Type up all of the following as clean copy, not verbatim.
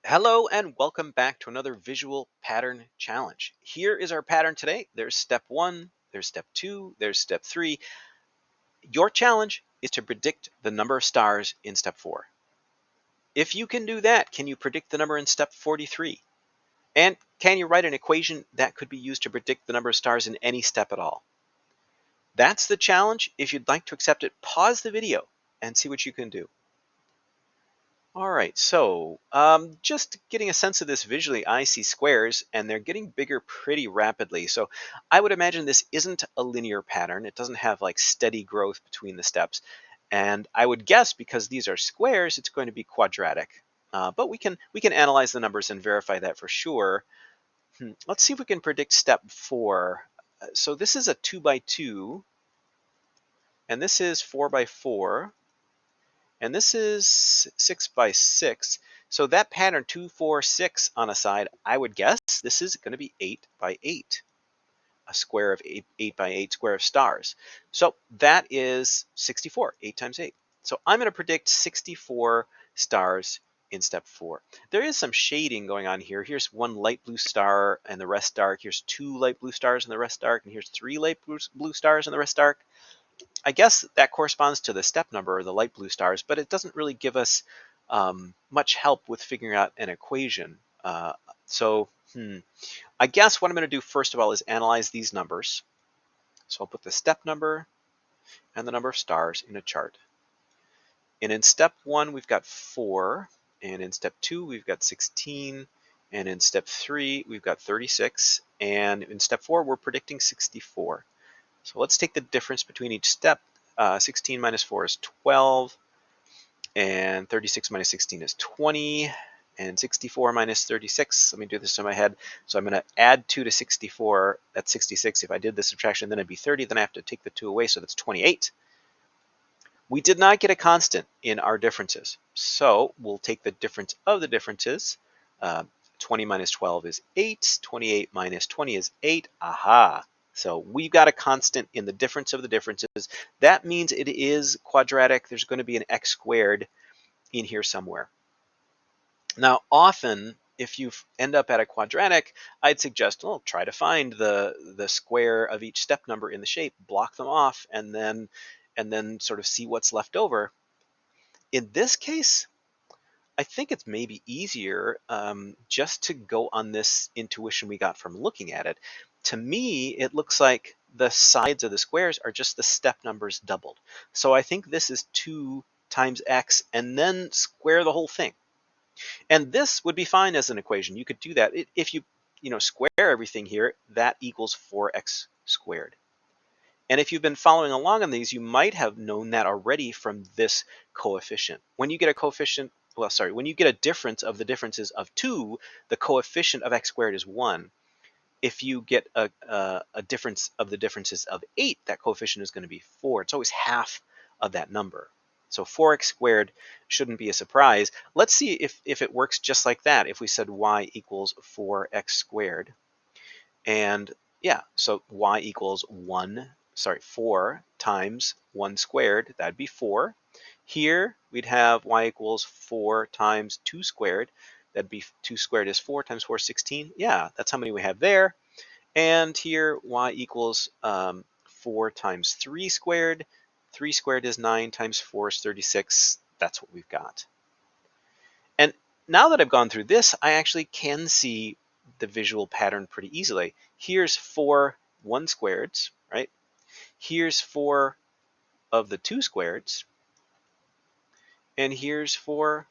Hello and welcome back to another visual pattern challenge. Here is our pattern today. There's step 1, there's step 2, there's step 3. Your challenge is to predict the number of stars in step 4. If you can do that, can you predict the number in step 43? And can you write an equation that could be used to predict the number of stars in any step at all? That's the challenge. If you'd like to accept it, pause the video and see what you can do. All right, so just getting a sense of this visually, I see squares and they're getting bigger pretty rapidly. So I would imagine this isn't a linear pattern. It doesn't have like steady growth between the steps. And I would guess because these are squares, it's going to be quadratic. But we can analyze the numbers and verify that for sure. Let's see if we can predict step 4. So this is a 2 by 2, and this is 4 by 4. And this is 6 by 6. So that pattern 2, 4, 6 on a side, I would guess this is going to be 8 by 8, a square of 8 by 8 square of stars. So that is 64, 8 times 8. So I'm going to predict 64 stars in step 4. There is some shading going on here. Here's one light blue star and the rest dark. Here's 2 light blue stars and the rest dark. And here's 3 light blue stars and the rest dark. I guess that corresponds to the step number, the light blue stars, but it doesn't really give us much help with figuring out an equation. So I guess what I'm going to do first of all is analyze these numbers. So I'll put the step number and the number of stars in a chart. And in step 1, we've got 4. And in step 2, we've got 16. And in step 3, we've got 36. And in step 4, we're predicting 64. So let's take the difference between each step. 16 minus 4 is 12, and 36 minus 16 is 20, and 64 minus 36, let me do this in my head. So I'm going to add 2 to 64, that's 66. If I did the subtraction, then it'd be 30, then I have to take the 2 away, so that's 28. We did not get a constant in our differences, so we'll take the difference of the differences. 20 minus 12 is 8, 28 minus 20 is 8, aha! So we've got a constant in the difference of the differences. That means it is quadratic. There's going to be an x squared in here somewhere. Now, often, if you end up at a quadratic, I'd suggest, well, try to find the square of each step number in the shape, block them off, and then sort of see what's left over. In this case, I think it's maybe easier just to go on this intuition we got from looking at it. To me, it looks like the sides of the squares are just the step numbers doubled. So I think this is 2 times x and then square the whole thing. And this would be fine as an equation. You could do that. If you square everything here, that equals 4x squared. And if you've been following along on these, you might have known that already from this coefficient. When you get a coefficient, when you get a difference of the differences of 2, the coefficient of x squared is 1. If you get a difference of the differences of 8, that coefficient is going to be 4. It's always half of that number. So 4x squared shouldn't be a surprise. Let's see if it works just like that. If we said y equals 4x squared. And yeah, so y equals 4 times 1 squared, that'd be 4. Here we'd have y equals 4 times 2 squared, that'd be 2 squared is 4 times 4 is 16. Yeah, that's how many we have there. And here y equals 4 times 3 squared. 3 squared is 9 times 4 is 36. That's what we've got. And now that I've gone through this, I actually can see the visual pattern pretty easily. Here's 4 1 squareds, right? Here's 4 of the 2 squareds. And here's 4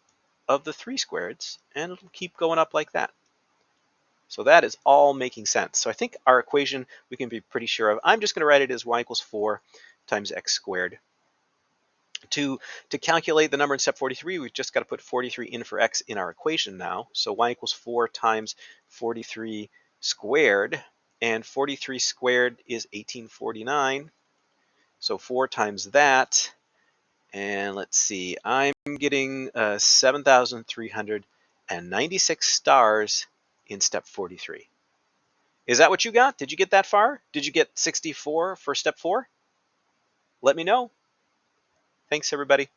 of the 3 squareds. And it'll keep going up like that. So that is all making sense. So I think our equation we can be pretty sure of. I'm just going to write it as y equals 4 times x squared. To calculate the number in step 43, we've just got to put 43 in for x in our equation now. So y equals 4 times 43 squared. And 43 squared is 1849. So 4 times that. And let's see, I'm getting 7,396 stars in step 43. Is that what you got? Did you get that far? Did you get 64 for step 4? Let me know. Thanks, everybody.